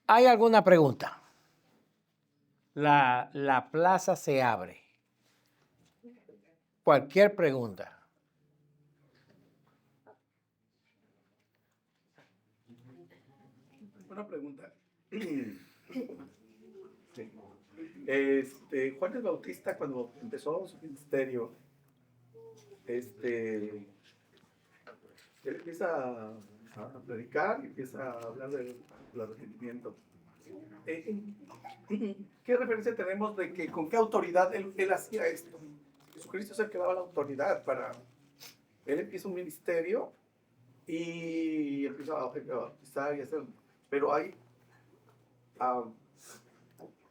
¿Hay alguna pregunta? La plaza se abre. Cualquier pregunta. Una pregunta. Sí. Juan el Bautista, cuando empezó su ministerio, él empieza a predicar y empieza a hablar del arrepentimiento. ¿Qué referencia tenemos de que con qué autoridad él hacía esto? Jesucristo es el que daba la autoridad para... Él empieza un ministerio y empieza a bautizar y hacer... Pero hay...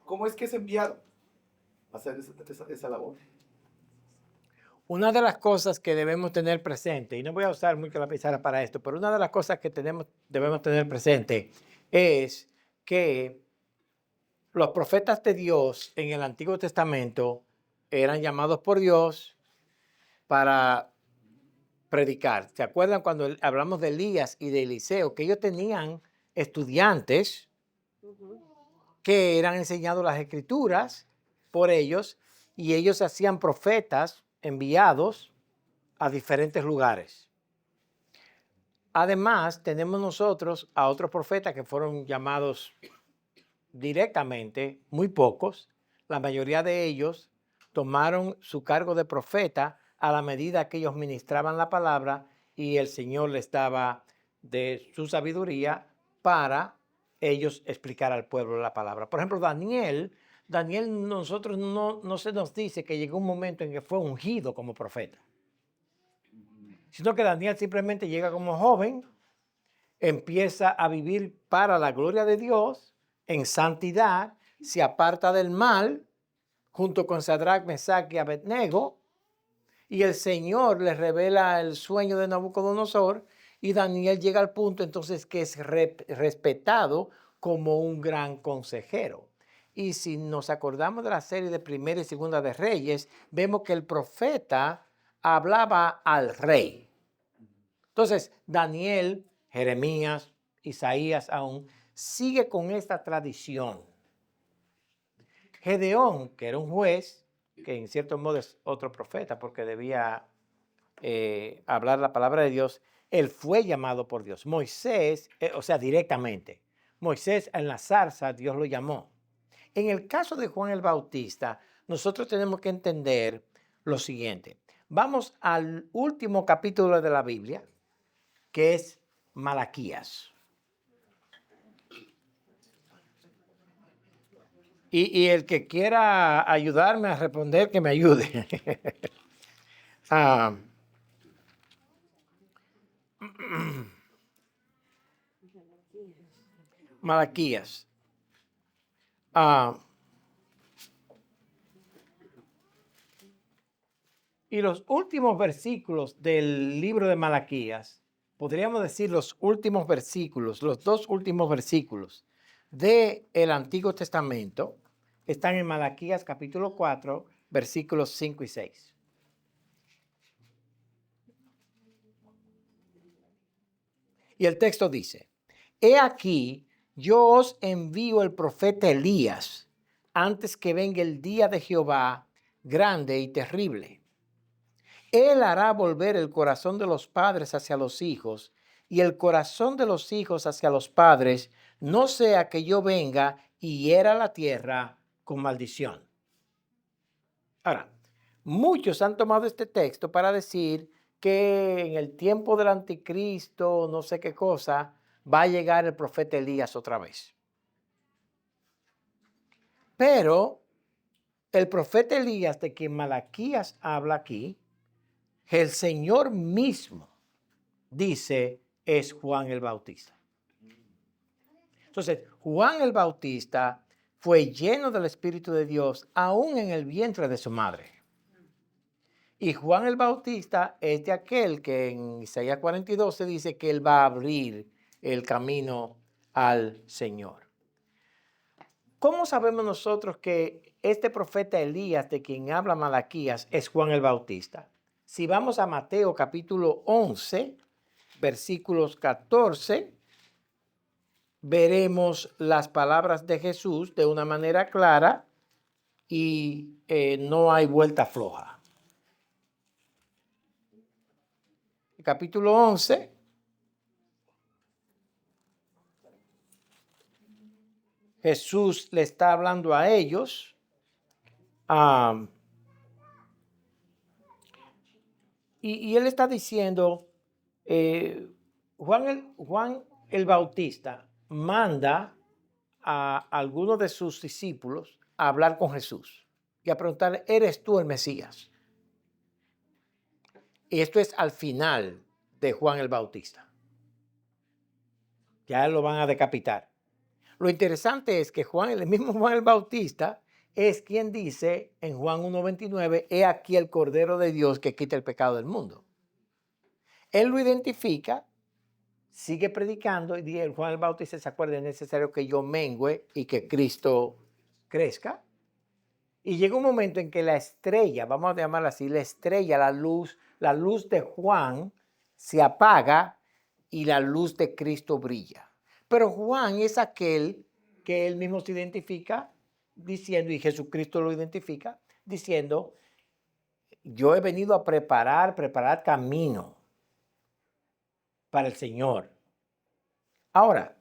¿Cómo es que es enviado a hacer esa labor? Una de las cosas que debemos tener presente, y no voy a usar mucho la pizarra para esto, pero una de las cosas que debemos tener presente es que los profetas de Dios en el Antiguo Testamento eran llamados por Dios para predicar. ¿Se acuerdan cuando hablamos de Elías y de Eliseo? Que ellos tenían estudiantes que eran enseñados las escrituras por ellos y ellos hacían profetas enviados a diferentes lugares. Además, tenemos nosotros a otros profetas que fueron llamados directamente, muy pocos. La mayoría de ellos tomaron su cargo de profeta a la medida que ellos ministraban la palabra y el Señor les daba de su sabiduría para ellos explicar al pueblo la palabra. Por ejemplo, Daniel nosotros no se nos dice que llegó un momento en que fue ungido como profeta, sino que Daniel simplemente llega como joven, empieza a vivir para la gloria de Dios en santidad, se aparta del mal junto con Sadrach, Mesach y Abednego, y el Señor le revela el sueño de Nabucodonosor y Daniel llega al punto entonces que es respetado como un gran consejero. Y si nos acordamos de la serie de Primera y Segunda de Reyes, vemos que el profeta hablaba al rey. Entonces, Daniel, Jeremías, Isaías aún sigue con esta tradición. Gedeón, que era un juez, que en cierto modo es otro profeta porque debía hablar la palabra de Dios, él fue llamado por Dios. Moisés, o sea, directamente. Moisés en la zarza, Dios lo llamó. En el caso de Juan el Bautista, nosotros tenemos que entender lo siguiente. Vamos al último capítulo de la Biblia, que es Malaquías. Y el que quiera ayudarme a responder, que me ayude. Malaquías. Y los últimos versículos del libro de Malaquías, podríamos decir los últimos versículos, los dos últimos versículos del Antiguo Testamento, están en Malaquías capítulo 4, versículos 5 y 6. Y el texto dice, he aquí, yo os envío el profeta Elías antes que venga el día de Jehová grande y terrible. Él hará volver el corazón de los padres hacia los hijos y el corazón de los hijos hacia los padres, no sea que yo venga y hiera la tierra con maldición. Ahora, muchos han tomado este texto para decir que en el tiempo del anticristo, no sé qué cosa, va a llegar el profeta Elías otra vez. Pero el profeta Elías de quien Malaquías habla aquí, el Señor mismo dice es Juan el Bautista. Entonces, Juan el Bautista fue lleno del Espíritu de Dios aún en el vientre de su madre. Y Juan el Bautista es de aquel que en Isaías 42 se dice que él va a abrir el camino al Señor. ¿Cómo sabemos nosotros que este profeta Elías de quien habla Malaquías es Juan el Bautista? Si vamos a Mateo capítulo 11, versículos 14, veremos las palabras de Jesús de una manera clara y no hay vuelta floja. El capítulo 11. Jesús le está hablando a ellos. Y él está diciendo, Juan el Bautista manda a algunos de sus discípulos a hablar con Jesús y a preguntarle, ¿eres tú el Mesías? Y esto es al final de Juan el Bautista. Ya lo van a decapitar. Lo interesante es que el mismo Juan el Bautista es quien dice en Juan 1:29, he aquí el Cordero de Dios que quita el pecado del mundo. Él lo identifica, sigue predicando y dice, Juan el Bautista se acuerda, es necesario que yo mengüe y que Cristo crezca. Y llega un momento en que la estrella, vamos a llamarla así, la estrella, la luz de Juan se apaga y la luz de Cristo brilla. Pero Juan es aquel que él mismo se identifica diciendo, y Jesucristo lo identifica, diciendo, yo he venido a preparar camino para el Señor. Ahora,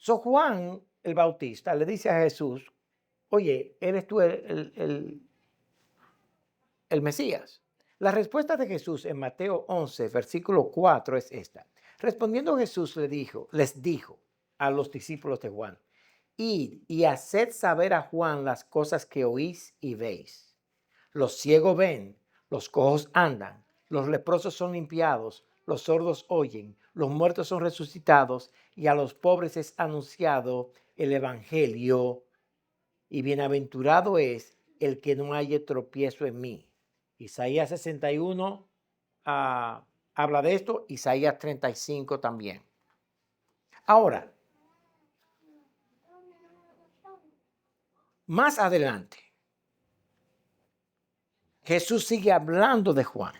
Juan el Bautista le dice a Jesús, oye, ¿eres tú el Mesías? La respuesta de Jesús en Mateo 11, versículo 4 es esta. Respondiendo Jesús les dijo a los discípulos de Juan, id y haced saber a Juan las cosas que oís y veis. Los ciegos ven, los cojos andan, los leprosos son limpiados, los sordos oyen, los muertos son resucitados y a los pobres es anunciado el evangelio. Y bienaventurado es el que no haya tropiezo en mí. Isaías 61 habla de esto, Isaías 35 también. Ahora, más adelante, Jesús sigue hablando de Juan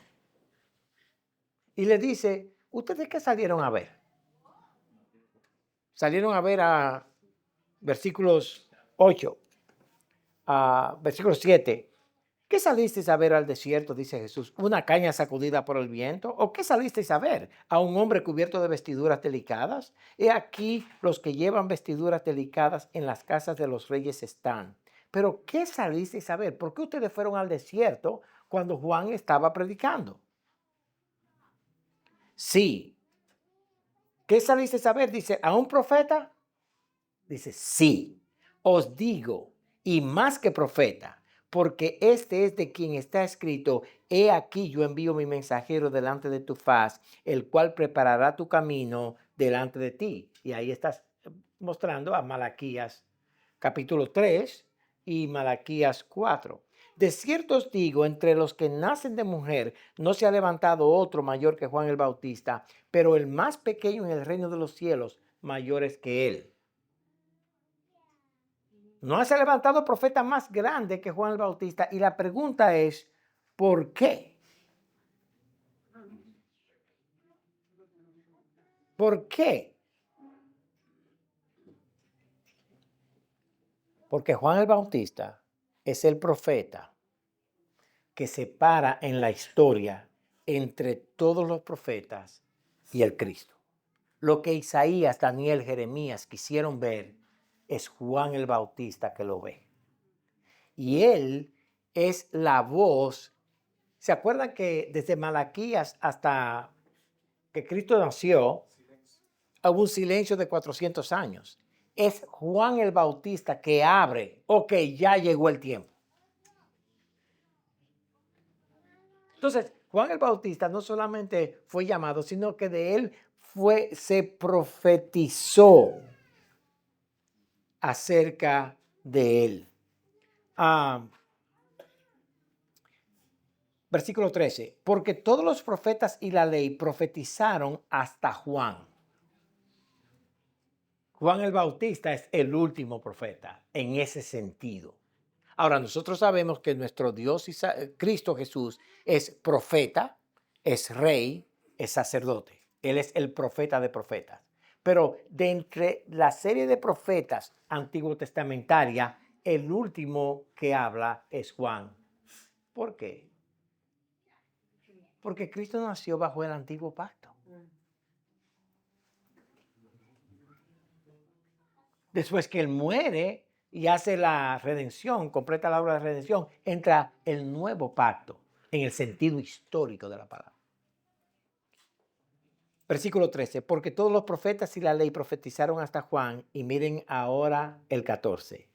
y le dice, ¿ustedes qué salieron a ver? Salieron a ver a versículos 8, a versículo 7. ¿Qué salisteis a ver al desierto? Dice Jesús. ¿Una caña sacudida por el viento? ¿O qué salisteis a ver? ¿A un hombre cubierto de vestiduras delicadas? He aquí los que llevan vestiduras delicadas en las casas de los reyes están. Pero ¿qué salisteis a ver? ¿Por qué ustedes fueron al desierto cuando Juan estaba predicando? Sí. ¿Qué salisteis a ver? Dice, ¿a un profeta? Dice, sí. Os digo, y más que profeta, porque este es de quien está escrito, he aquí yo envío mi mensajero delante de tu faz, el cual preparará tu camino delante de ti. Y ahí estás mostrando a Malaquías capítulo 3 y Malaquías 4. De cierto os digo, entre los que nacen de mujer no se ha levantado otro mayor que Juan el Bautista, pero el más pequeño en el reino de los cielos mayor es que él. No se ha levantado profeta más grande que Juan el Bautista. Y la pregunta es, ¿por qué? ¿Por qué? Porque Juan el Bautista es el profeta que separa en la historia entre todos los profetas y el Cristo. Lo que Isaías, Daniel, Jeremías quisieron ver es Juan el Bautista que lo ve. Y él es la voz. ¿Se acuerdan que desde Malaquías hasta que Cristo nació, hubo un silencio de 400 años? Es Juan el Bautista que abre, ya llegó el tiempo. Entonces, Juan el Bautista no solamente fue llamado, sino que de él se profetizó acerca de él. Versículo 13, porque todos los profetas y la ley profetizaron hasta Juan. Juan el Bautista es el último profeta en ese sentido. Ahora, nosotros sabemos que nuestro Dios, Cristo Jesús, es profeta, es rey, es sacerdote. Él es el profeta de profetas. Pero de entre la serie de profetas antiguo testamentaria, el último que habla es Juan. ¿Por qué? Porque Cristo nació bajo el antiguo pacto. Después que Él muere y hace la redención, completa la obra de redención, entra el nuevo pacto en el sentido histórico de la palabra. Versículo 13, porque todos los profetas y la ley profetizaron hasta Juan, y miren ahora el 14.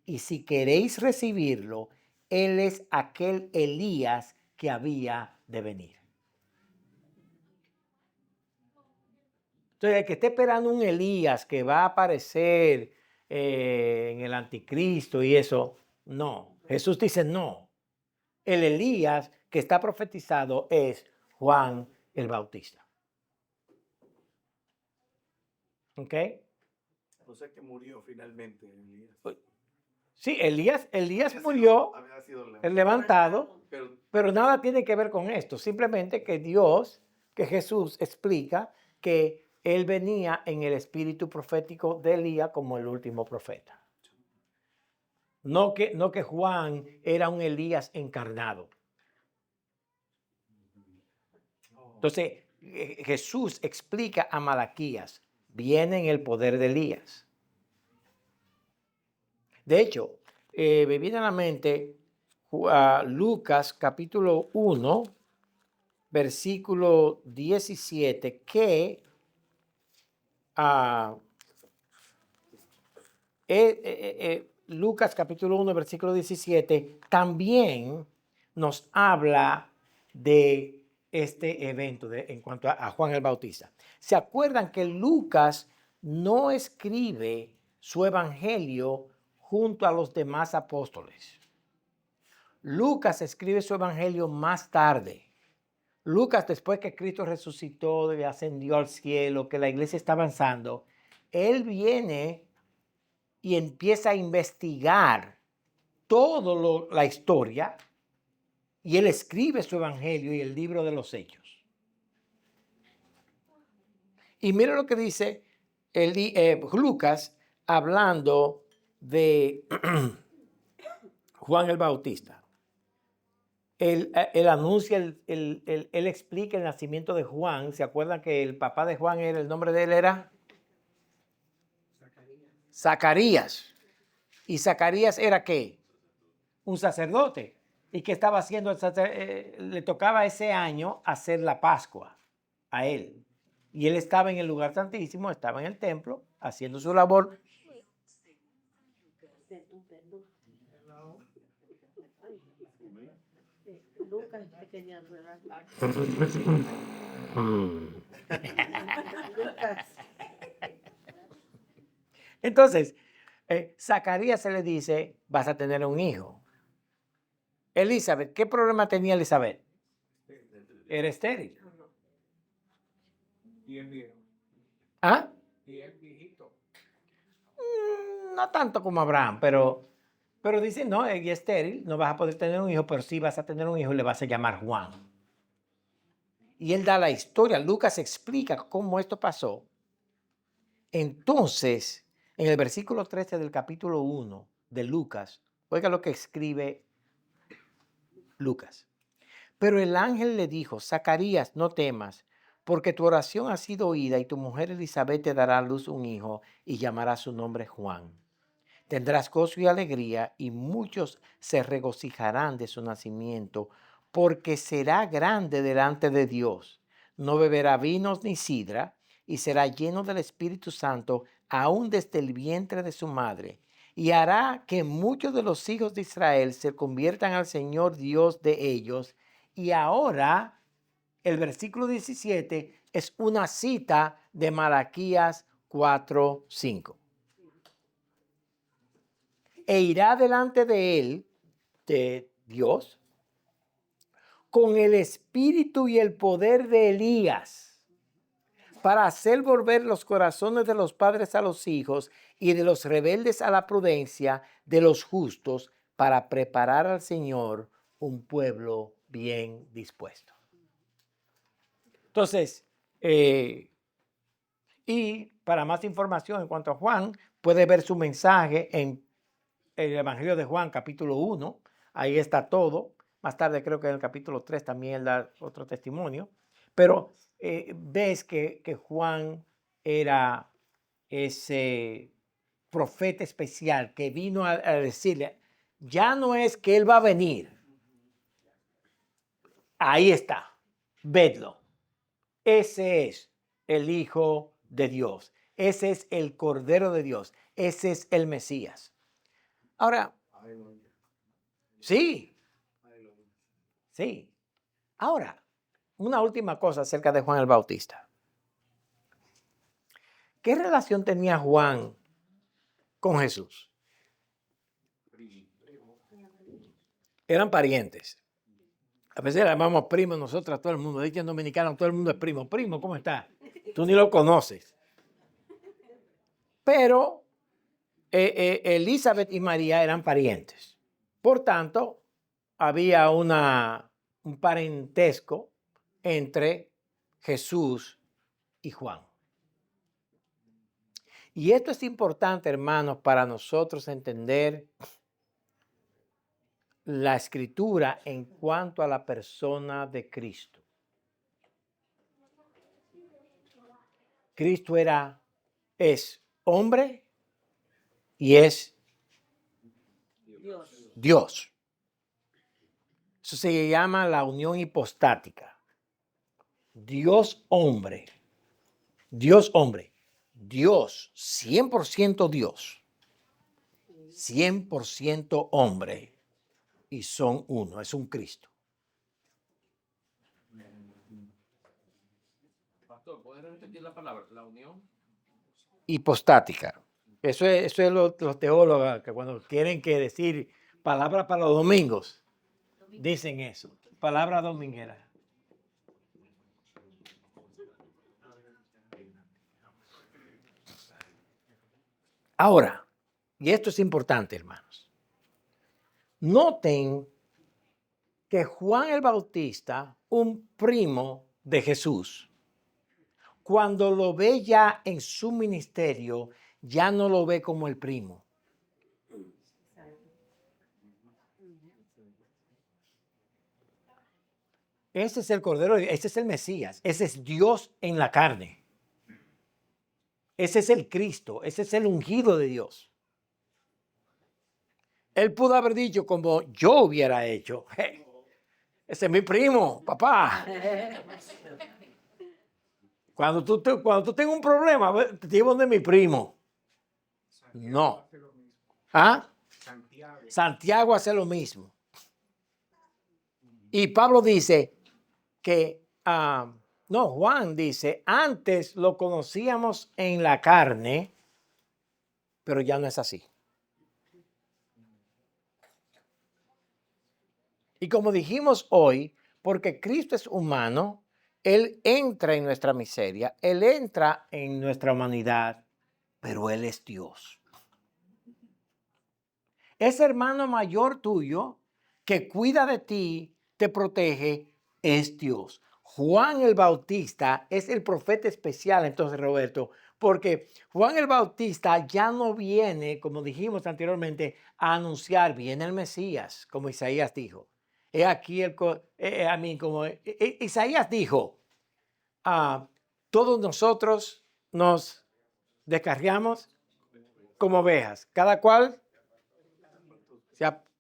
Y si queréis recibirlo, Él es aquel Elías que había de venir. Entonces, el que esté esperando un Elías que va a aparecer en el anticristo y eso, no. Jesús dice no. El Elías que está profetizado es Juan el Bautista. ¿Ok? O sea que murió finalmente Elías. Sí, Elías murió Había sido levantado, pero pero nada tiene que ver con esto. Simplemente que que Jesús explica que él venía en el espíritu profético de Elías como el último profeta. No que Juan era un Elías encarnado. Entonces, Jesús explica a Malaquías, viene en el poder de Elías. De hecho, me viene a la mente Lucas capítulo 1, versículo 17, que Lucas capítulo 1, versículo 17, también nos habla de este evento en cuanto a Juan el Bautista. ¿Se acuerdan que Lucas no escribe su evangelio junto a los demás apóstoles? Lucas escribe su evangelio más tarde. Lucas, después que Cristo resucitó y ascendió al cielo, que la iglesia está avanzando, él viene y empieza a investigar toda la historia y él escribe su evangelio y el libro de los Hechos. Y mira lo que dice Lucas hablando de Juan el Bautista. Él anuncia, él explica el nacimiento de Juan. ¿Se acuerdan que el papá de Juan el nombre de él era? Zacarías. ¿Y Zacarías era qué? Un sacerdote. ¿Y qué estaba haciendo? Le tocaba ese año hacer la Pascua a él. Y él estaba en el lugar santísimo, estaba en el templo, haciendo su labor. Lucas pequeña Entonces, Zacarías se le dice, vas a tener un hijo. Elizabeth, ¿qué problema tenía Elizabeth? Era estéril. Y el viejo. ¿Ah? Y el viejito. No tanto como Abraham, pero dice, no, ella es estéril, no vas a poder tener un hijo, pero sí vas a tener un hijo y le vas a llamar Juan. Y él da la historia, Lucas explica cómo esto pasó. Entonces, en el versículo 13 del capítulo 1 de Lucas, oiga lo que escribe Lucas. Pero el ángel le dijo, Zacarías, no temas, porque tu oración ha sido oída y tu mujer Elizabeth te dará a luz un hijo y llamará su nombre Juan. Tendrás gozo y alegría y muchos se regocijarán de su nacimiento, porque será grande delante de Dios. No beberá vinos ni sidra y será lleno del Espíritu Santo aún desde el vientre de su madre. Y hará que muchos de los hijos de Israel se conviertan al Señor Dios de ellos. Y ahora el versículo 17 es una cita de Malaquías 4:5. E irá delante de él, de Dios, con el espíritu y el poder de Elías, para hacer volver los corazones de los padres a los hijos y de los rebeldes a la prudencia de los justos, para preparar al Señor un pueblo bien dispuesto. Entonces, Eh, y para más información en cuanto a Juan, puede ver su mensaje en el Evangelio de Juan, capítulo 1. Ahí está todo. Más tarde creo que en el capítulo 3 también él da otro testimonio. Pero ves que Juan era ese profeta especial que vino a decirle, ya no es que él va a venir. Ahí está, vedlo. Ese es el Hijo de Dios. Ese es el Cordero de Dios. Ese es el Mesías. Ahora, sí, sí. Ahora, una última cosa acerca de Juan el Bautista. ¿Qué relación tenía Juan con Jesús? Eran parientes. A veces le llamamos primos nosotros a todo el mundo. De hecho, en dominicano todo el mundo es primo. Primo, ¿cómo está? Tú ni lo conoces. Pero Elizabeth y María eran parientes. Por tanto, había un parentesco entre Jesús y Juan. Y esto es importante, hermanos, para nosotros entender la escritura en cuanto a la persona de Cristo. Cristo es hombre y es Dios. Eso se llama la unión hipostática. Dios hombre. Dios hombre. Dios, 100% Dios. 100% hombre. Y son uno, es un Cristo. Pastor, ¿puedes repetir la palabra? La unión hipostática. Eso es los teólogos que cuando quieren que decir palabra para los domingos, dicen eso. Palabra dominguera. Ahora, y esto es importante, hermanos. Noten que Juan el Bautista, un primo de Jesús, cuando lo ve ya en su ministerio, ya no lo ve como el primo. Ese es el Cordero, ese es el Mesías, ese es Dios en la carne. Ese es el Cristo, ese es el ungido de Dios. Él pudo haber dicho como yo hubiera hecho. Hey, ese es mi primo, papá. Cuando tú tengas un problema, te llevo de mi primo. No. ¿Ah? Santiago hace lo mismo. Y Pablo dice que, Juan dice, antes lo conocíamos en la carne, pero ya no es así. Y como dijimos hoy, porque Cristo es humano, Él entra en nuestra miseria, Él entra en nuestra humanidad, pero Él es Dios. Ese hermano mayor tuyo que cuida de ti, te protege, es Dios. Juan el Bautista es el profeta especial, entonces, Roberto, porque Juan el Bautista ya no viene, como dijimos anteriormente, a anunciar, viene el Mesías, como Isaías dijo. He aquí como Isaías dijo, todos nosotros nos descarriamos como ovejas, cada cual,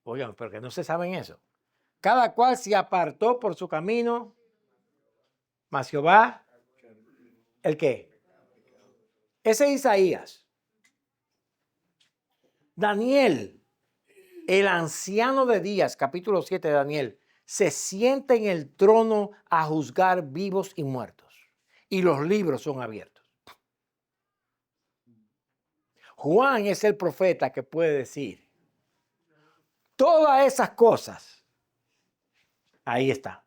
oigan, pero que no se saben eso. Cada cual se apartó por su camino, mas Jehová, ¿el qué? Ese es Isaías. Daniel, el anciano de días, capítulo 7 de Daniel, se sienta en el trono a juzgar vivos y muertos. Y los libros son abiertos. Juan es el profeta que puede decir todas esas cosas. Ahí está.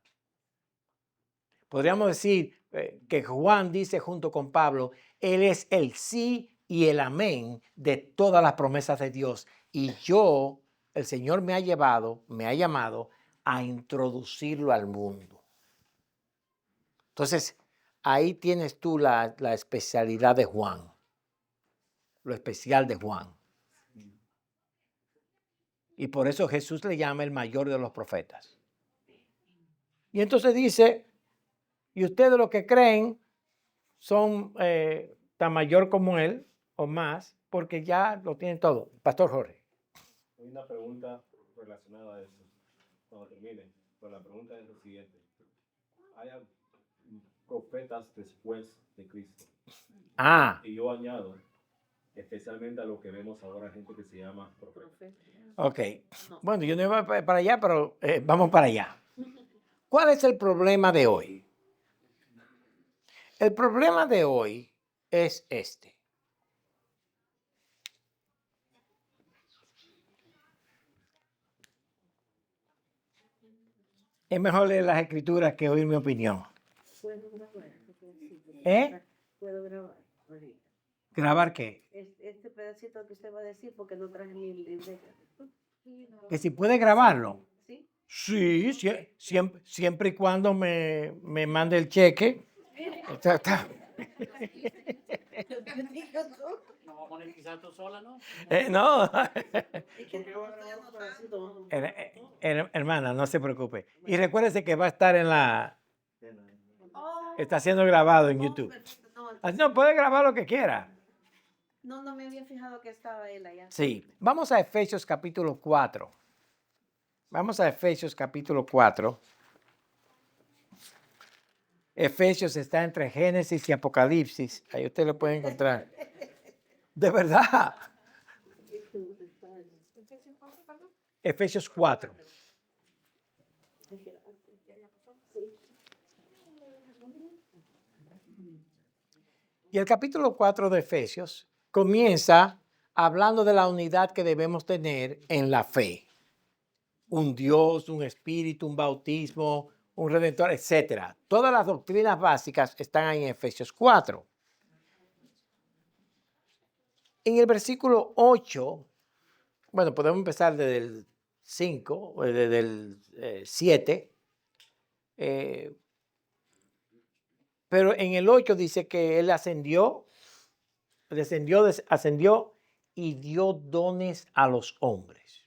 Podríamos decir que Juan dice junto con Pablo, él es el sí y el amén de todas las promesas de Dios. Y yo, el Señor me ha llamado a introducirlo al mundo. Entonces, ahí tienes tú la especialidad de Juan, lo especial de Juan. Y por eso Jesús le llama el mayor de los profetas. Y entonces dice, y ustedes los que creen son tan mayor como él o más, porque ya lo tienen todo. Pastor Jorge. Hay una pregunta relacionada a eso, cuando termine. Pero la pregunta es lo siguiente. ¿Hay profetas después de Cristo? Y yo añado, especialmente a lo que vemos ahora, gente que se llama profeta. Ok. Bueno, yo no iba para allá, pero vamos para allá. ¿Cuál es el problema de hoy? El problema de hoy es este. Es mejor leer las escrituras que oír mi opinión. Puedo grabar. ¿Eh? Puedo grabar ahorita. ¿Grabar qué? Este pedacito que usted va a decir porque no traje mi libreta. Que si puede grabarlo. ¿Sí? Sí, siempre y cuando me mande el cheque. Está. No va a monetizar tú sola, ¿no? No. Es que no estoy anotando. Hermana, no se preocupe. Y recuérdese que va a estar en la... Oh, Está siendo grabado en YouTube. perfecto. No, Así no, puede grabar lo que quiera. no me había fijado que estaba él allá. Sí. Vamos a Efesios capítulo 4. Vamos a Efesios capítulo 4. Efesios está entre Génesis y Apocalipsis. Ahí usted lo puede encontrar. De verdad. Efesios 4. Y el capítulo 4 de Efesios comienza hablando de la unidad que debemos tener en la fe. Un Dios, un espíritu, un bautismo, un redentor, etc. Todas las doctrinas básicas están ahí en Efesios 4. En el versículo 8, bueno, podemos empezar desde el 5, o desde el 7, pero en el 8 dice que él ascendió y dio dones a los hombres.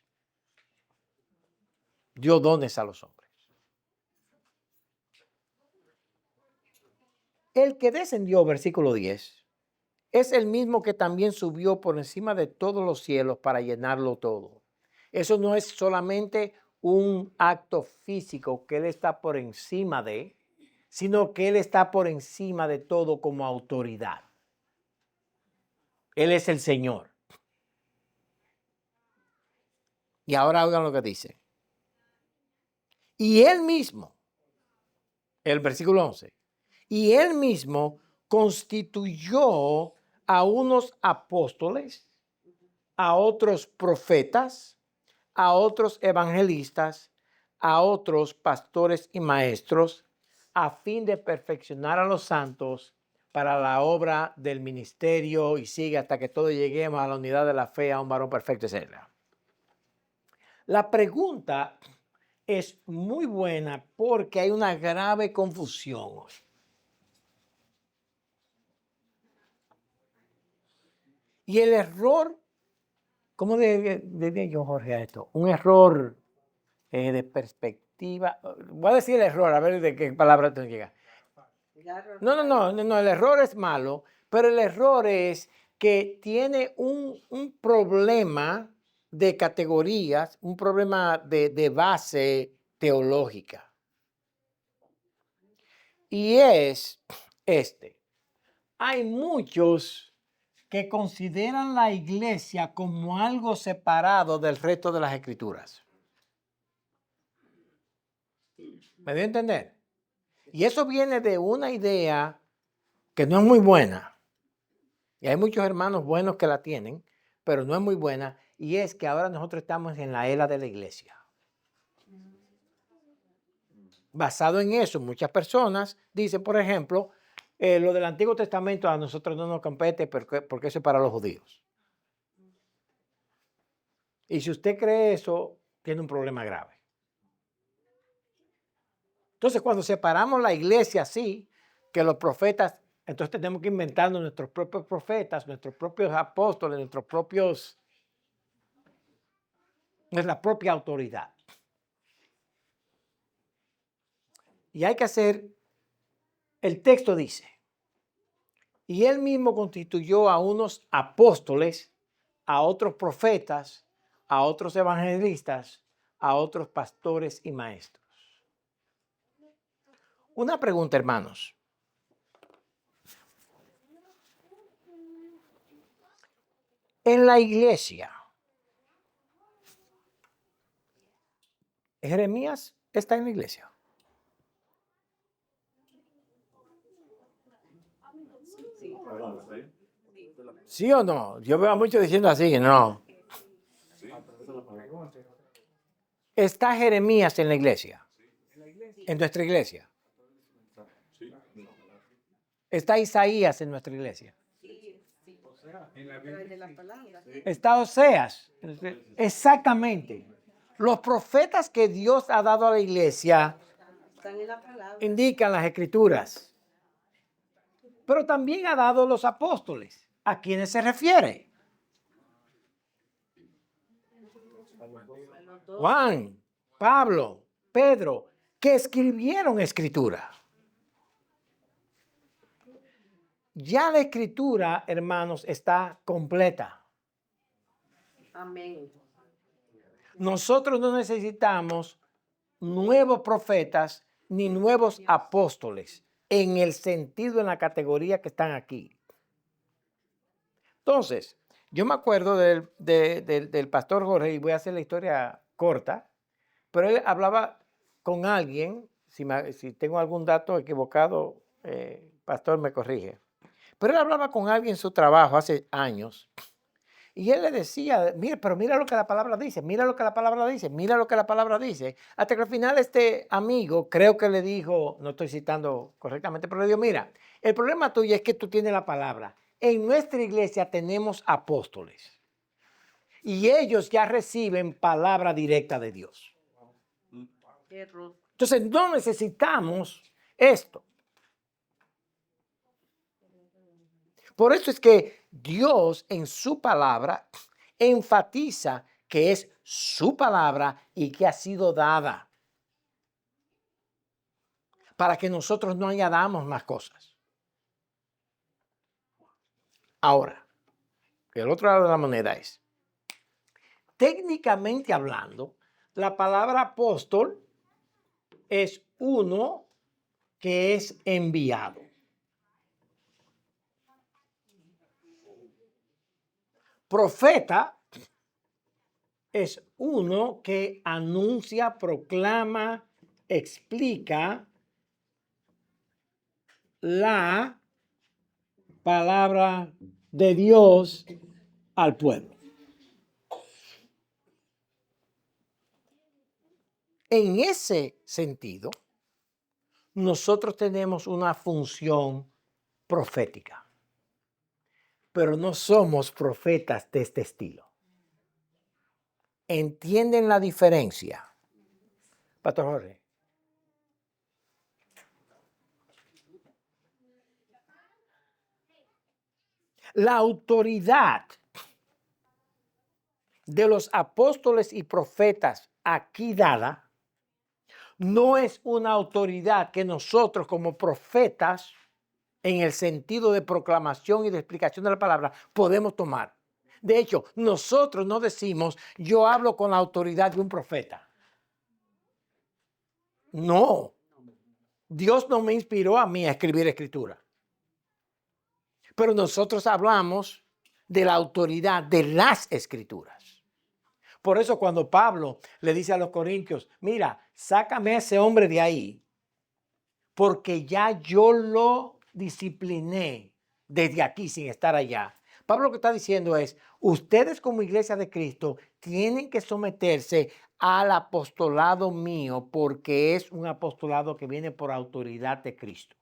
Dio dones a los hombres. El que descendió, versículo 10, es el mismo que también subió por encima de todos los cielos para llenarlo todo. Eso no es solamente un acto físico que él está por encima de, sino que él está por encima de todo como autoridad. Él es el Señor. Y ahora oigan lo que dice. Y él mismo, el versículo 11, y él mismo constituyó a unos apóstoles, a otros profetas, a otros evangelistas, a otros pastores y maestros, a fin de perfeccionar a los santos para la obra del ministerio, y sigue hasta que todos lleguemos a la unidad de la fe, a un varón perfecto, etc. La pregunta es muy buena porque hay una grave confusión. Y el error, ¿cómo diría yo, Jorge, a esto? Un error de perspectiva. Voy a decir el error, a ver de qué palabra te llega. No, el error es malo, pero el error es que tiene un problema de categorías, un problema de base teológica. Y es este. Hay muchos que consideran la iglesia como algo separado del resto de las escrituras. ¿Me dio a entender? Y eso viene de una idea que no es muy buena. Y hay muchos hermanos buenos que la tienen, pero no es muy buena. Y es que ahora nosotros estamos en la era de la iglesia. Basado en eso, muchas personas dicen, por ejemplo, lo del Antiguo Testamento a nosotros no nos compete porque eso es para los judíos. Y si usted cree eso, tiene un problema grave. Entonces, cuando separamos la iglesia así, que los profetas, entonces tenemos que inventarnos nuestros propios profetas, nuestros propios apóstoles, nuestra propia autoridad. Y hay que hacer, el texto dice, y él mismo constituyó a unos apóstoles, a otros profetas, a otros evangelistas, a otros pastores y maestros. Una pregunta, hermanos. En la iglesia, Jeremías está en la iglesia. ¿Sí o no? Yo veo a muchos diciendo así, no. ¿Está Jeremías en la iglesia? ¿En nuestra iglesia? ¿Está Isaías en nuestra iglesia? De la palabra. ¿Está Oseas? Exactamente. Los profetas que Dios ha dado a la iglesia Están en la palabra. indican las escrituras. Pero también ha dado los apóstoles. ¿A quiénes se refiere? Los dos. Juan, Pablo, Pedro, que escribieron escritura. Ya la escritura, hermanos, está completa. Amén. Nosotros no necesitamos nuevos profetas ni nuevos apóstoles en el sentido, en la categoría que están aquí. Entonces, yo me acuerdo del pastor Jorge, y voy a hacer la historia corta, pero él hablaba con alguien, si tengo algún dato equivocado, pastor me corrige, pero él hablaba con alguien en su trabajo hace años, y él le decía, mira, pero mira lo que la palabra dice, mira lo que la palabra dice, mira lo que la palabra dice, hasta que al final este amigo, creo que le dijo, no estoy citando correctamente, pero le dijo, mira, el problema tuyo es que tú tienes la palabra. En nuestra iglesia tenemos apóstoles y ellos ya reciben palabra directa de Dios. Error. Entonces no necesitamos esto. Por eso es que Dios en su palabra enfatiza que es su palabra y que ha sido dada para que nosotros no añadamos más cosas. Ahora, el otro lado de la moneda es, técnicamente hablando, la palabra apóstol es uno que es enviado. Profeta es uno que anuncia, proclama, explica la palabra de Dios al pueblo. En ese sentido, nosotros tenemos una función profética, pero no somos profetas de este estilo. ¿Entienden la diferencia? Pastor Jorge. La autoridad de los apóstoles y profetas aquí dada no es una autoridad que nosotros como profetas, en el sentido de proclamación y de explicación de la palabra, podemos tomar. De hecho, nosotros no decimos, yo hablo con la autoridad de un profeta. No. Dios no me inspiró a mí a escribir escritura. Pero nosotros hablamos de la autoridad de las escrituras. Por eso cuando Pablo le dice a los corintios, mira, sácame a ese hombre de ahí, porque ya yo lo discipliné desde aquí sin estar allá. Pablo lo que está diciendo es, ustedes como iglesia de Cristo tienen que someterse al apostolado mío porque es un apostolado que viene por autoridad de Cristo.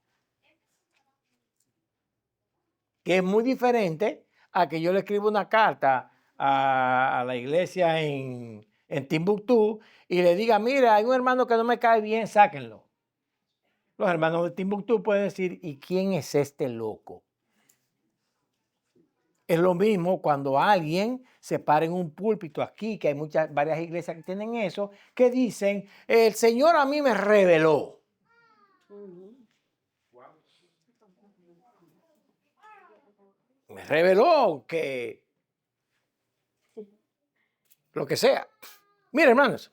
Que es muy diferente a que yo le escribo una carta a la iglesia en Timbuktu y le diga, mira, hay un hermano que no me cae bien, sáquenlo. Los hermanos de Timbuktu pueden decir, ¿y quién es este loco? Es lo mismo cuando alguien se para en un púlpito aquí, que hay varias iglesias que tienen eso, que dicen, el Señor a mí me reveló. Me reveló que lo que sea. Miren, hermanos,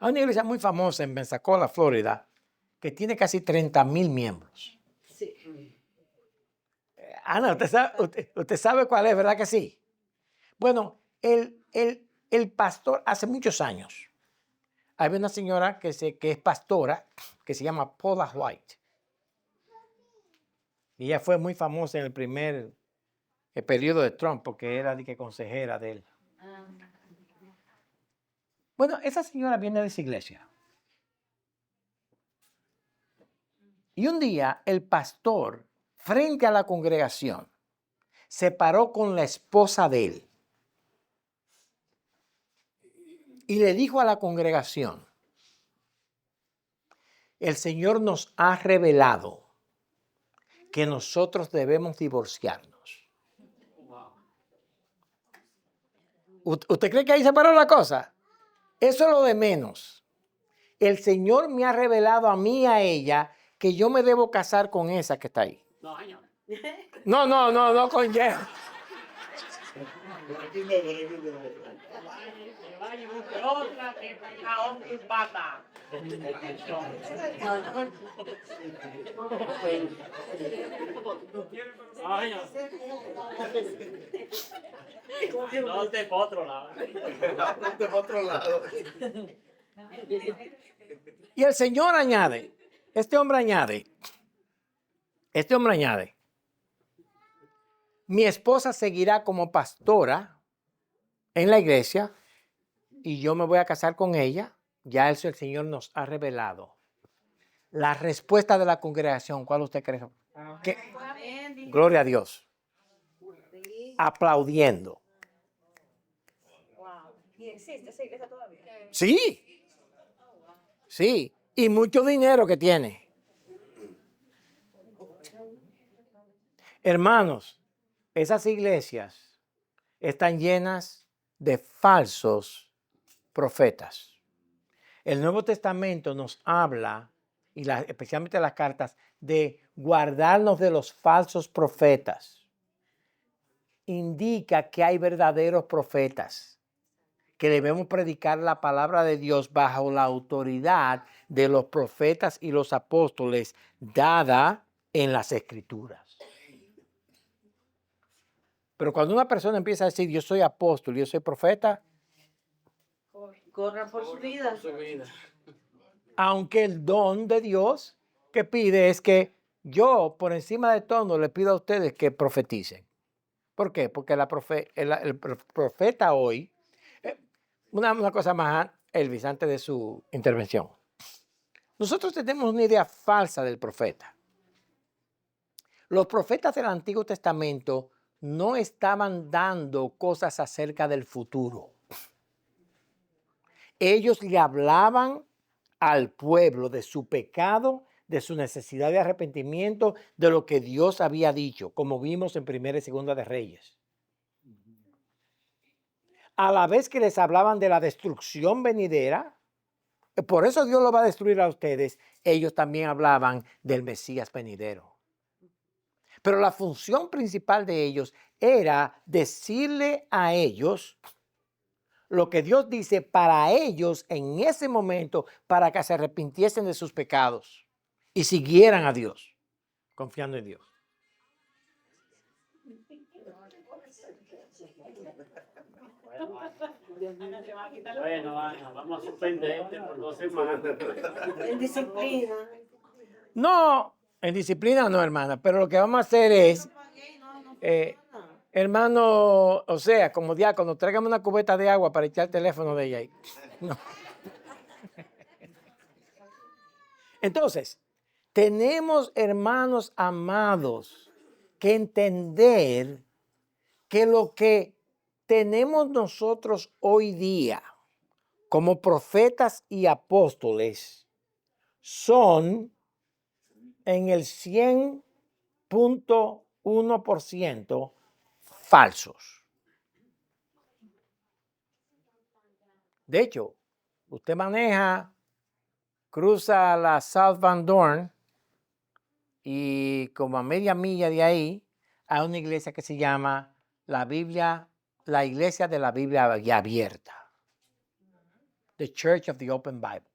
hay una iglesia muy famosa en Pensacola, Florida, que tiene casi 30,000 miembros. Sí. Ana, usted sabe cuál es, ¿verdad que sí? Bueno, el pastor, hace muchos años, había una señora que es pastora, que se llama Paula White. Y ella fue muy famosa en el primer periodo de Trump, porque era consejera de él. Bueno, esa señora viene de esa iglesia. Y un día el pastor, frente a la congregación, se paró con la esposa de él y le dijo a la congregación, el Señor nos ha revelado que nosotros debemos divorciarnos. ¿Usted cree que ahí se paró la cosa? Eso es lo de menos. El Señor me ha revelado a mí y a ella que yo me debo casar con esa que está ahí. No, señor. No con Jeff. Que vaya y busque otra que tenga otra y pata. Ay, no te por otro lado. De otro lado. Y el Señor añade, este hombre añade, mi esposa seguirá como pastora en la iglesia y yo me voy a casar con ella. Ya eso el Señor nos ha revelado. La respuesta de la congregación, ¿cuál usted cree? ¿Qué? Gloria a Dios. Aplaudiendo. Wow. ¿Y existe esa iglesia todavía? Sí. Sí. Y mucho dinero que tiene. Hermanos, esas iglesias están llenas de falsos profetas. El Nuevo Testamento nos habla, y especialmente las cartas, de guardarnos de los falsos profetas. Indica que hay verdaderos profetas, que debemos predicar la palabra de Dios bajo la autoridad de los profetas y los apóstoles dada en las Escrituras. Pero cuando una persona empieza a decir, yo soy apóstol, yo soy profeta, Corran por su vida. aunque el don de Dios que pide es que yo, por encima de todo, le pido a ustedes que profeticen. ¿Por qué? Porque el profeta hoy, una cosa más, Elvis, antes de su intervención. Nosotros tenemos una idea falsa del profeta. Los profetas del Antiguo Testamento no estaban dando cosas acerca del futuro. Ellos le hablaban al pueblo de su pecado, de su necesidad de arrepentimiento, de lo que Dios había dicho, como vimos en Primera y Segunda de Reyes. A la vez que les hablaban de la destrucción venidera, por eso Dios lo va a destruir a ustedes, ellos también hablaban del Mesías venidero. Pero la función principal de ellos era decirle a ellos lo que Dios dice para ellos en ese momento, para que se arrepintiesen de sus pecados y siguieran a Dios, confiando en Dios. Bueno, Ana, vamos a suspenderte por 2 semanas. En disciplina. No, en disciplina no, hermana, pero lo que vamos a hacer es, hermano, o sea, como diácono, tráigame una cubeta de agua para echar el teléfono de ella ahí. No. Entonces, tenemos, hermanos amados, que entender que lo que tenemos nosotros hoy día como profetas y apóstoles son en el 100.1% falsos. De hecho, usted cruza la South Van Dorn y como a media milla de ahí hay una iglesia que se llama la Iglesia de la Biblia Abierta. The Church of the Open Bible.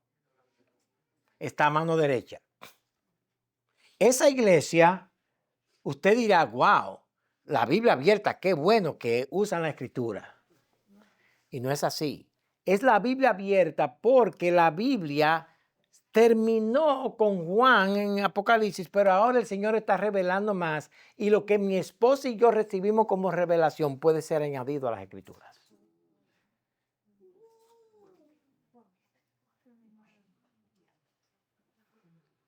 Está a mano derecha. Esa iglesia, usted dirá, wow, la Biblia abierta, qué bueno que usan la escritura. Y no es así. Es la Biblia abierta porque la Biblia terminó con Juan en Apocalipsis, pero ahora el Señor está revelando más y lo que mi esposa y yo recibimos como revelación puede ser añadido a las escrituras.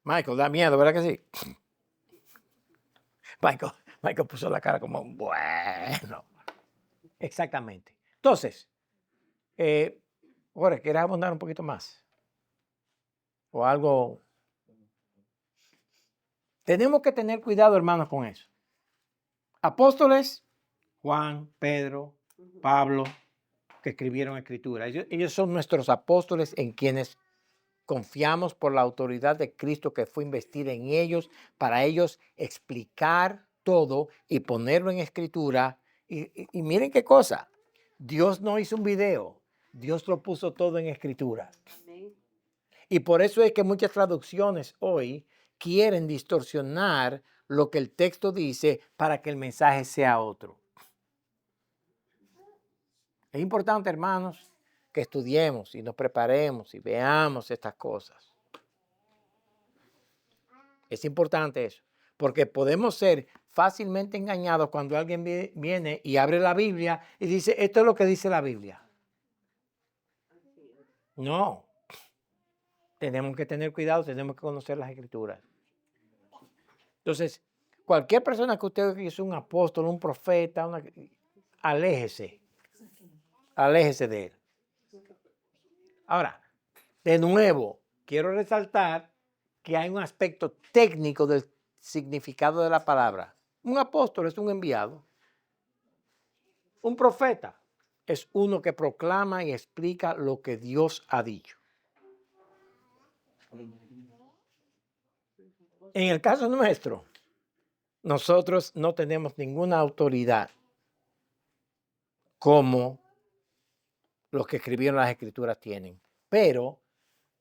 Michael, da miedo, ¿verdad que sí? Michael puso la cara como, bueno. Exactamente. Entonces, Jorge, ¿quieres abundar un poquito más? O algo. Tenemos que tener cuidado, hermanos, con eso. Apóstoles, Juan, Pedro, Pablo, que escribieron escritura. Ellos son nuestros apóstoles en quienes confiamos por la autoridad de Cristo que fue investida en ellos, para ellos explicar todo y ponerlo en escritura. Y miren qué cosa, Dios no hizo un video, Dios lo puso todo en escritura. Amén. Y por eso es que muchas traducciones hoy quieren distorsionar lo que el texto dice para que el mensaje sea otro. Es importante, hermanos, que estudiemos y nos preparemos y veamos estas cosas. Es importante eso, porque podemos ser fácilmente engañados cuando alguien viene y abre la Biblia y dice, esto es lo que dice la Biblia. No. Tenemos que tener cuidado, tenemos que conocer las escrituras. Entonces, cualquier persona que usted es un apóstol, un profeta, aléjese de él. Ahora, de nuevo, quiero resaltar que hay un aspecto técnico del significado de la palabra. Un apóstol es un enviado. Un profeta es uno que proclama y explica lo que Dios ha dicho. En el caso nuestro, nosotros no tenemos ninguna autoridad como los que escribieron las escrituras tienen. Pero,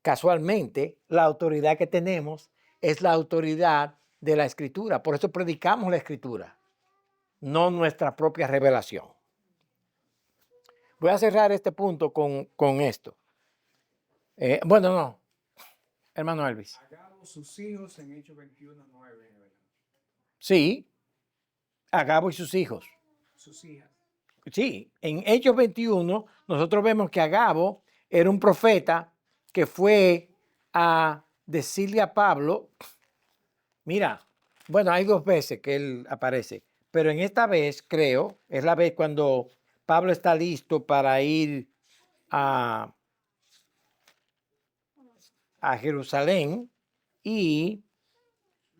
casualmente, la autoridad que tenemos es la autoridad de la escritura. Por eso predicamos la escritura, no nuestra propia revelación. Voy a cerrar este punto con esto. No, hermano Elvis. Agabo sus hijos en Hechos 21:9. Sí, Agabo y sus hijos. Sus hijas. Sí, en Hechos 21 nosotros vemos que Agabo era un profeta que fue a decirle a Pablo, mira, bueno, hay 2 veces que él aparece, pero en esta vez, creo, es la vez cuando Pablo está listo para ir a Jerusalén y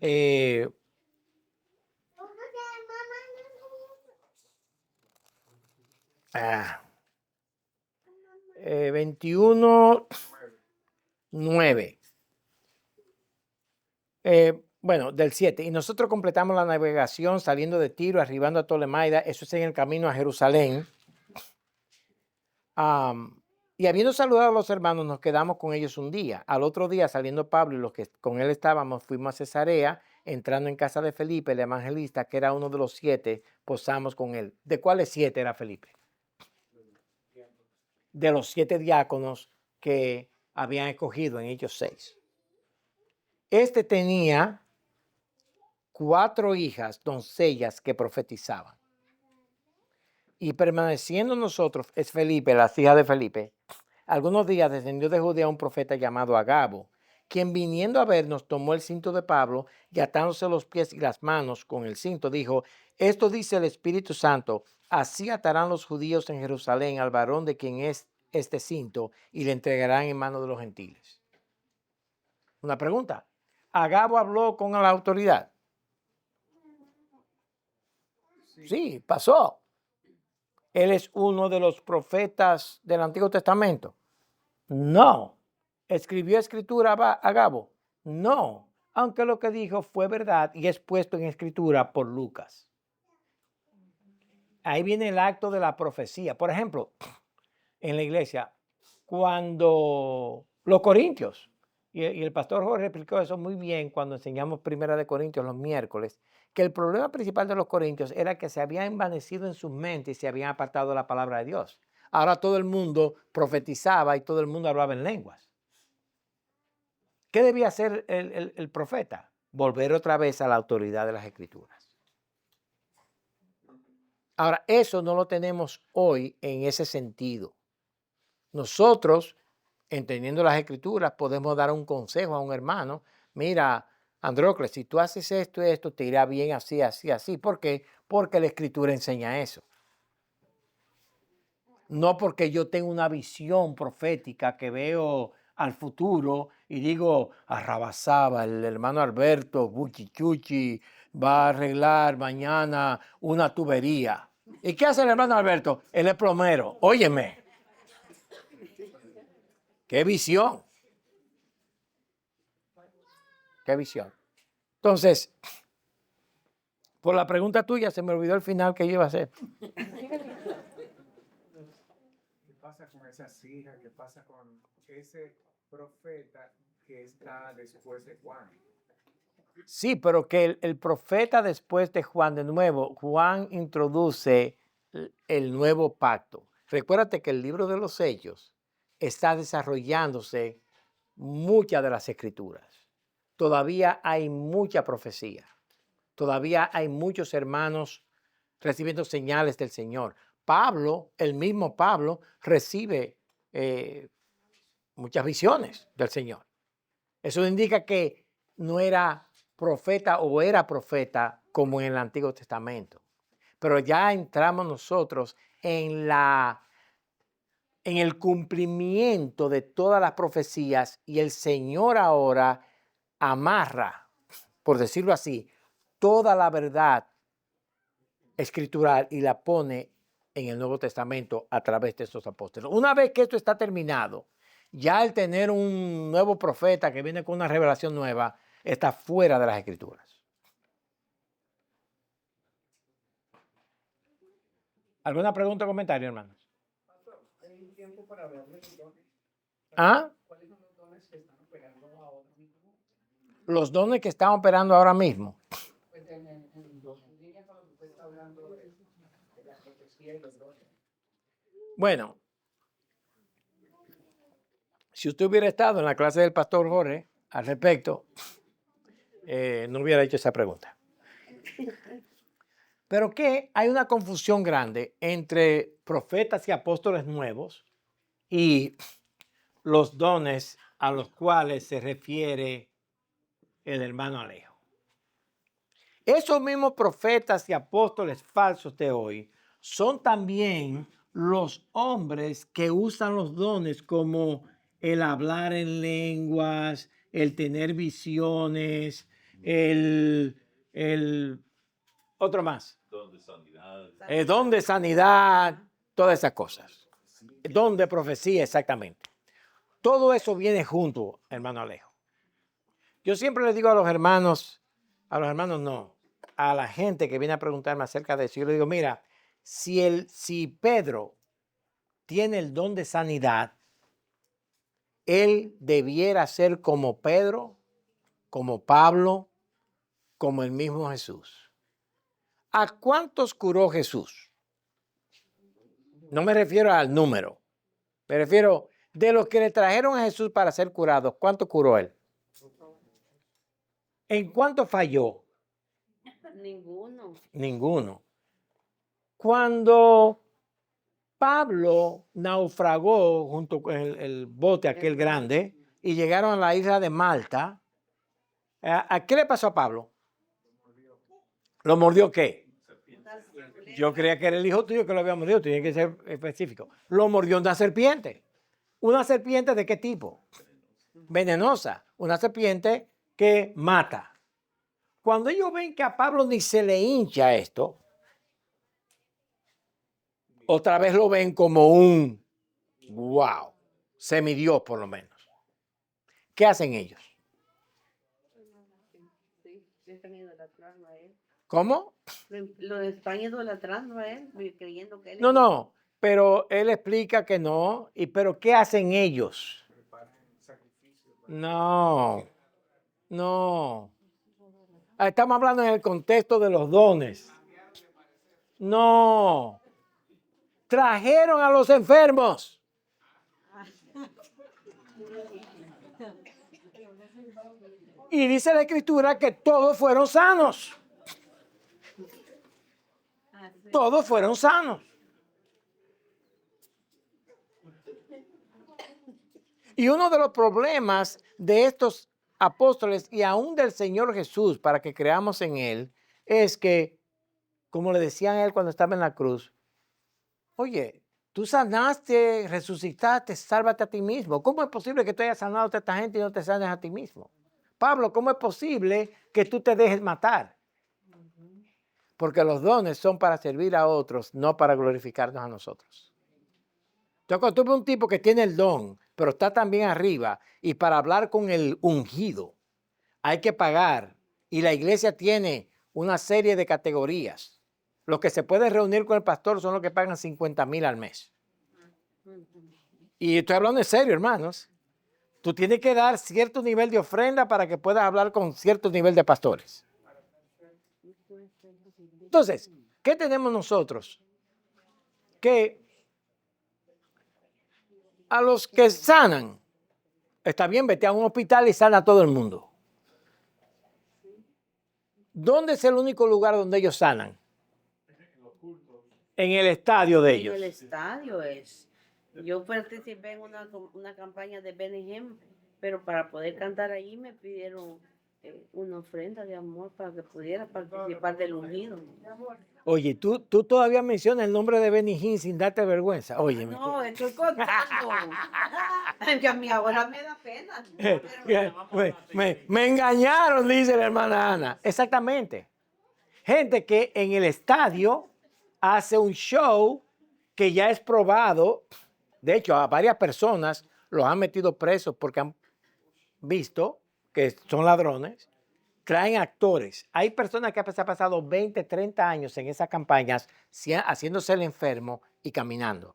21:9. Del 7. Y nosotros completamos la navegación saliendo de Tiro, arribando a Tolemaida. Eso es en el camino a Jerusalén. Y habiendo saludado a los hermanos, nos quedamos con ellos un día. Al otro día, saliendo Pablo y los que con él estábamos, fuimos a Cesarea. Entrando en casa de Felipe, el evangelista, que era uno de los 7, posamos con él. ¿De cuáles 7 era Felipe? De los 7 diáconos que habían escogido en Hechos 6. Este tenía 4 hijas, doncellas, que profetizaban. Y permaneciendo nosotros, es Felipe, las hijas de Felipe, algunos días descendió de Judea un profeta llamado Agabo, quien viniendo a vernos tomó el cinto de Pablo y atándose los pies y las manos con el cinto, dijo, esto dice el Espíritu Santo, así atarán los judíos en Jerusalén al varón de quien es este cinto y le entregarán en manos de los gentiles. Una pregunta, Agabo habló con la autoridad. Sí, pasó. Él es uno de los profetas del Antiguo Testamento. No. ¿Escribió escritura Agabo? No. Aunque lo que dijo fue verdad y es puesto en escritura por Lucas. Ahí viene el acto de la profecía. Por ejemplo, en la iglesia, cuando los corintios, y el pastor Jorge explicó eso muy bien cuando enseñamos Primera de Corintios los miércoles, que el problema principal de los corintios era que se habían envanecido en sus mentes y se habían apartado de la palabra de Dios. Ahora todo el mundo profetizaba y todo el mundo hablaba en lenguas. ¿Qué debía hacer el profeta? Volver otra vez a la autoridad de las Escrituras. Ahora, eso no lo tenemos hoy en ese sentido. Nosotros, entendiendo las Escrituras, podemos dar un consejo a un hermano. Mira, Andrócles, si tú haces esto y esto, te irá bien así, así, así. ¿Por qué? Porque la Escritura enseña eso. No porque yo tengo una visión profética que veo al futuro y digo, arrabasaba, el hermano Alberto, Buchichuchi, va a arreglar mañana una tubería. ¿Y qué hace el hermano Alberto? Él es plomero. Óyeme. ¡Qué visión! ¡Qué visión! Entonces, por la pregunta tuya, se me olvidó el final que yo iba a hacer. ¿Qué pasa con esas hijas? ¿Qué pasa con ese profeta que está después de Juan? Sí, pero que el profeta después de Juan, de nuevo, Juan introduce el nuevo pacto. Recuérdate que el libro de los Hechos está desarrollándose muchas de las escrituras. Todavía hay mucha profecía. Todavía hay muchos hermanos recibiendo señales del Señor. Pablo, el mismo Pablo, recibe muchas visiones del Señor. Eso indica que no era profeta o era profeta como en el Antiguo Testamento. Pero ya entramos nosotros en el cumplimiento de todas las profecías y el Señor ahora amarra, por decirlo así, toda la verdad escritural y la pone en el Nuevo Testamento a través de estos apóstoles. Una vez que esto está terminado, ya el tener un nuevo profeta que viene con una revelación nueva está fuera de las Escrituras. ¿Alguna pregunta o comentario, hermanos? ¿Hay tiempo para hablar de los dones? ¿Ah? ¿Cuáles son los dones que están operando ahora mismo? Los dones que están operando ahora mismo. Pues en línea con lo que usted está hablando de la profecía y los dones. Bueno, si usted hubiera estado en la clase del pastor Jorge al respecto, no hubiera hecho esa pregunta. Pero que hay una confusión grande entre profetas y apóstoles nuevos y los dones a los cuales se refiere el hermano Alejo. Esos mismos profetas y apóstoles falsos de hoy son también los hombres que usan los dones como el hablar en lenguas, el tener visiones, otro más. Don de sanidad. El don de sanidad, todas esas cosas. El don de profecía, exactamente. Todo eso viene junto, hermano Alejo. Yo siempre les digo a la gente que viene a preguntarme acerca de eso, yo le digo, mira, si Pedro tiene el don de sanidad, él debiera ser como Pedro, como Pablo, como el mismo Jesús. ¿A cuántos curó Jesús? No me refiero al número. Me refiero de los que le trajeron a Jesús para ser curados. ¿Cuánto curó él? ¿En cuánto falló? Ninguno. Ninguno. Cuando Pablo naufragó junto con el bote aquel grande y llegaron a la isla de Malta, ¿a qué le pasó a Pablo? ¿Lo mordió qué? Yo creía que era el hijo tuyo que lo había mordido, tiene que ser específico. Lo mordió una serpiente. ¿Una serpiente de qué tipo? Venenosa. Una serpiente que mata. Cuando ellos ven que a Pablo ni se le hincha esto, otra vez lo ven como un wow, semidios por lo menos. ¿Qué hacen ellos? Sí, están idolatrando a él. ¿Cómo? Lo están idolatrando a él, creyendo que él No, es no, pero él explica que no. ¿Pero qué hacen ellos? Preparan sacrificio para- No, no. Estamos hablando en el contexto de los dones. No. Trajeron a los enfermos. Y dice la escritura que todos fueron sanos. así. Todos fueron sanos. Y uno de los problemas de estos apóstoles y aún del Señor Jesús para que creamos en Él es que, como le decían a Él cuando estaba en la cruz, oye, tú sanaste, resucitaste, sálvate a ti mismo. ¿Cómo es posible que tú hayas sanado a toda esta gente y no te sanes a ti mismo? Pablo, ¿cómo es posible que tú te dejes matar? Porque los dones son para servir a otros, no para glorificarnos a nosotros. Entonces, cuando tú ves un tipo que tiene el don, pero está también arriba, y para hablar con el ungido hay que pagar, y la iglesia tiene una serie de categorías. Los que se pueden reunir con el pastor son los que pagan 50,000 al mes. Y estoy hablando en serio, hermanos. Tú tienes que dar cierto nivel de ofrenda para que puedas hablar con cierto nivel de pastores. Entonces, ¿qué tenemos nosotros? Que a los que sanan, está bien, vete a un hospital y sana a todo el mundo. ¿Dónde es el único lugar donde ellos sanan? En el estadio de En el ellos. estadio es. Yo participé en una campaña de Benny Hinn, pero para poder cantar allí me pidieron una ofrenda de amor para que pudiera participar del ungido. Oye, tú todavía mencionas el nombre de Benny Hinn sin darte vergüenza. Oye, No, estoy contando. Que a mí ahora me da pena. me engañaron, dice la hermana Ana. Exactamente. Gente que en el estadio hace un show que ya es probado. De hecho, a varias personas los han metido presos porque han visto que son ladrones. Traen actores. Hay personas que han pasado 20, 30 años en esas campañas haciéndose el enfermo y caminando.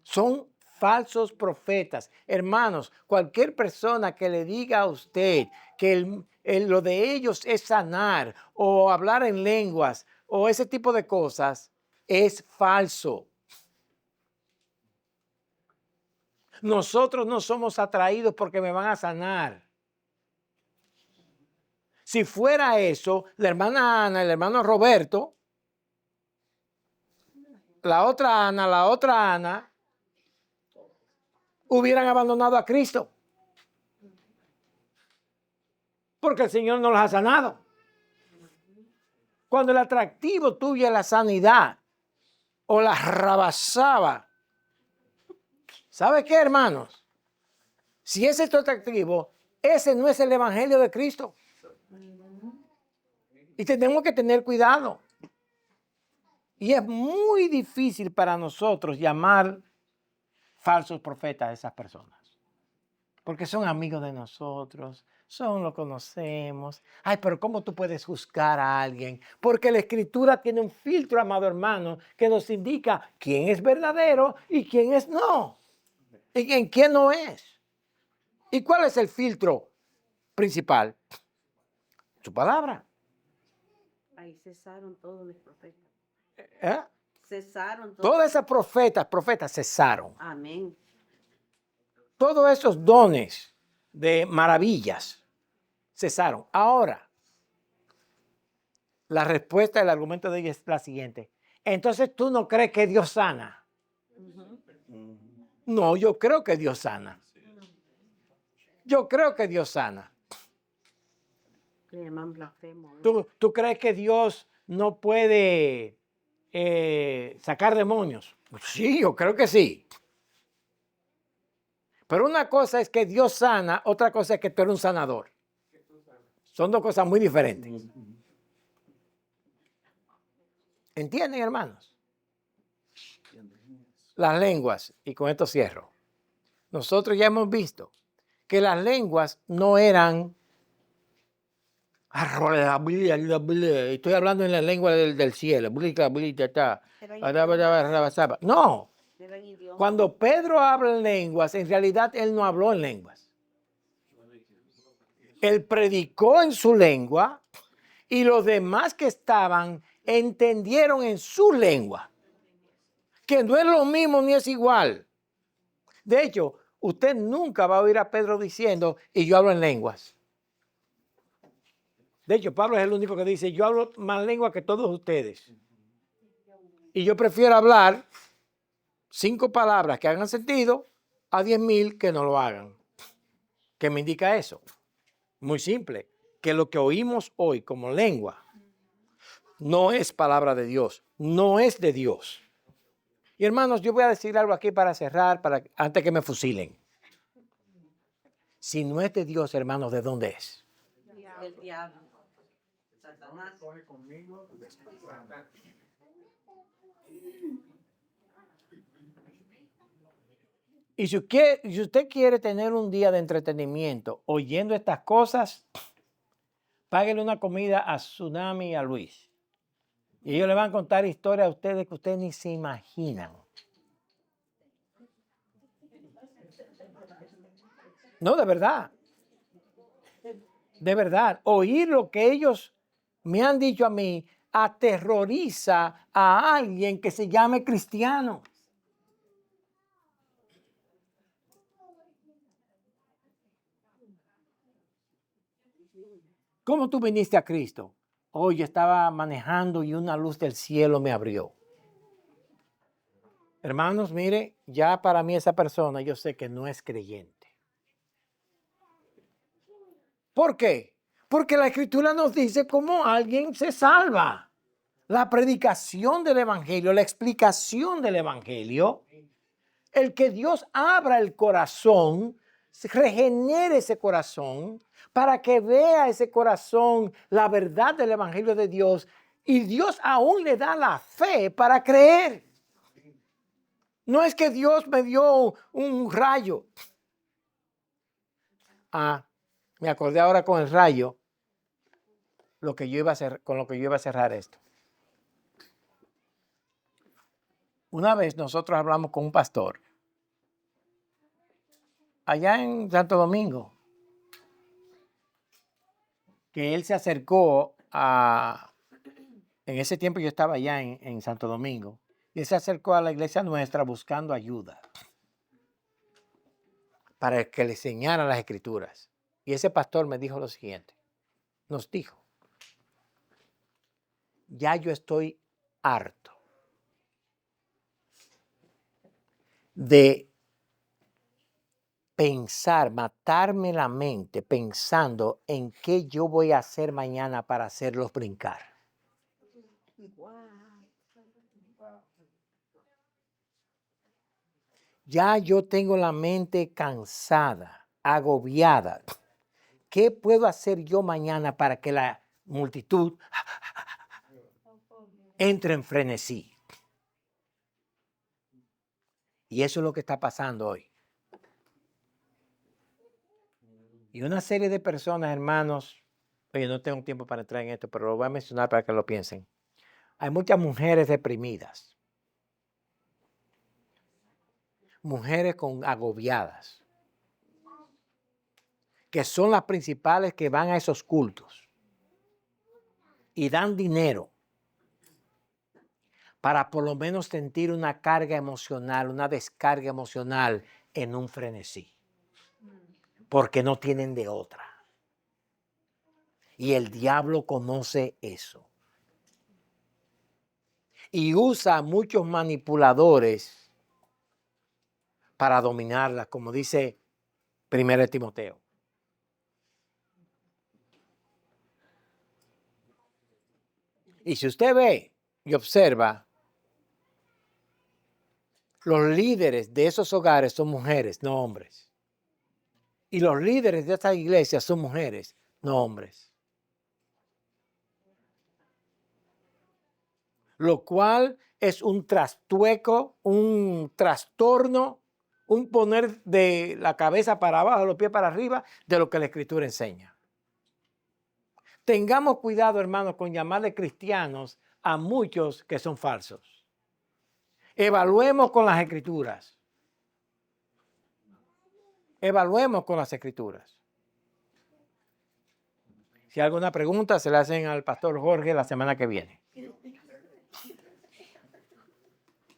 Son falsos profetas. Hermanos, cualquier persona que le diga a usted que lo de ellos es sanar o hablar en lenguas o ese tipo de cosas, es falso. Nosotros no somos atraídos porque me van a sanar. Si fuera eso, la hermana Ana, el hermano Roberto, la otra Ana, hubieran abandonado a Cristo. Porque el Señor no los ha sanado. Cuando el atractivo tuyo es la sanidad o la rabasaba, ¿sabe qué, hermanos? Si ese es tu atractivo, ese no es el evangelio de Cristo. Y tenemos que tener cuidado. Y es muy difícil para nosotros llamar falsos profetas a esas personas. Porque son amigos de nosotros, lo conocemos. Ay, pero ¿cómo tú puedes juzgar a alguien? Porque la Escritura tiene un filtro, amado hermano, que nos indica quién es verdadero y quién es no. Y en quién no es. ¿Y cuál es el filtro principal? Su palabra. Ahí cesaron todos los profetas. ¿Eh? Cesaron todos. Todas esas profetas cesaron. Amén. Todos esos dones de maravillas cesaron. Ahora, la respuesta del argumento de ella es la siguiente. Entonces, ¿tú no crees que Dios sana? No, yo creo que Dios sana. Yo creo que Dios sana. Le llaman blasfemo. ¿Tú crees que Dios no puede sacar demonios? Sí, yo creo que sí. Pero una cosa es que Dios sana, otra cosa es que tú eres un sanador. Son dos cosas muy diferentes. ¿Entienden, hermanos? Las lenguas, y con esto cierro. Nosotros ya hemos visto que las lenguas no eran... Estoy hablando en la lengua del cielo. No. Eran idiomas. Cuando Pedro habla en lenguas, en realidad él no habló en lenguas. Él predicó en su lengua y los demás que estaban entendieron en su lengua. Que no es lo mismo ni es igual. De hecho, usted nunca va a oír a Pedro diciendo, y yo hablo en lenguas. De hecho, Pablo es el único que dice, yo hablo más lengua que todos ustedes. Y yo prefiero hablar 5 palabras que hagan sentido a 10,000 que no lo hagan. ¿Qué me indica eso? Muy simple, que lo que oímos hoy como lengua no es palabra de Dios, no es de Dios. Y hermanos, yo voy a decir algo aquí para cerrar, antes que me fusilen. Si no es de Dios, hermanos, ¿de dónde es? El diablo. Satanás. Coge conmigo. Y si usted quiere tener un día de entretenimiento oyendo estas cosas, páguele una comida a Tsunami y a Luis. Y ellos le van a contar historias a ustedes que ustedes ni se imaginan. No, de verdad. De verdad. Oír lo que ellos me han dicho a mí aterroriza a alguien que se llame cristiano. ¿Cómo tú viniste a Cristo? Hoy estaba manejando y una luz del cielo me abrió. Hermanos, mire, ya para mí esa persona yo sé que no es creyente. ¿Por qué? Porque la Escritura nos dice cómo alguien se salva. La predicación del Evangelio, la explicación del Evangelio, el que Dios abra el corazón, regenere ese corazón, para que vea ese corazón la verdad del Evangelio de Dios, y Dios aún le da la fe para creer. No es que Dios me dio un rayo. Me acordé ahora con el rayo, con lo que yo iba a cerrar esto. Una vez nosotros hablamos con un pastor allá en Santo Domingo, que él se acercó en ese tiempo yo estaba allá en Santo Domingo, y él se acercó a la iglesia nuestra buscando ayuda para que le enseñara las escrituras. Y ese pastor me dijo lo siguiente, nos dijo, ya yo estoy harto de pensar, matarme la mente pensando en qué yo voy a hacer mañana para hacerlos brincar. Ya yo tengo la mente cansada, agobiada. ¿Qué puedo hacer yo mañana para que la multitud entre en frenesí? Y eso es lo que está pasando hoy. Y una serie de personas, hermanos, oye, no tengo tiempo para entrar en esto, pero lo voy a mencionar para que lo piensen. Hay muchas mujeres deprimidas, mujeres agobiadas, que son las principales que van a esos cultos y dan dinero para por lo menos sentir una carga emocional, una descarga emocional en un frenesí, porque no tienen de otra. Y el diablo conoce eso. Y usa a muchos manipuladores para dominarlas, como dice 1 Timoteo. Y si usted ve y observa, los líderes de esos hogares son mujeres, no hombres. Y los líderes de esta iglesia son mujeres, no hombres. Lo cual es un trastueco, un trastorno, un poner de la cabeza para abajo, los pies para arriba, de lo que la Escritura enseña. Tengamos cuidado, hermanos, con llamarle cristianos a muchos que son falsos. Evaluemos con las Escrituras. Evaluemos con las Escrituras. Si hay alguna pregunta, se la hacen al pastor Jorge la semana que viene.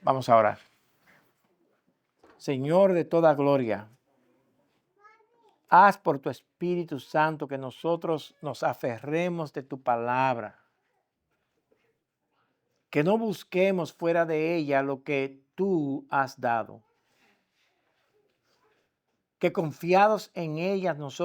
Vamos a orar. Señor de toda gloria, haz por tu Espíritu Santo que nosotros nos aferremos de tu palabra. Que no busquemos fuera de ella lo que tú has dado. Que confiados en ella nosotros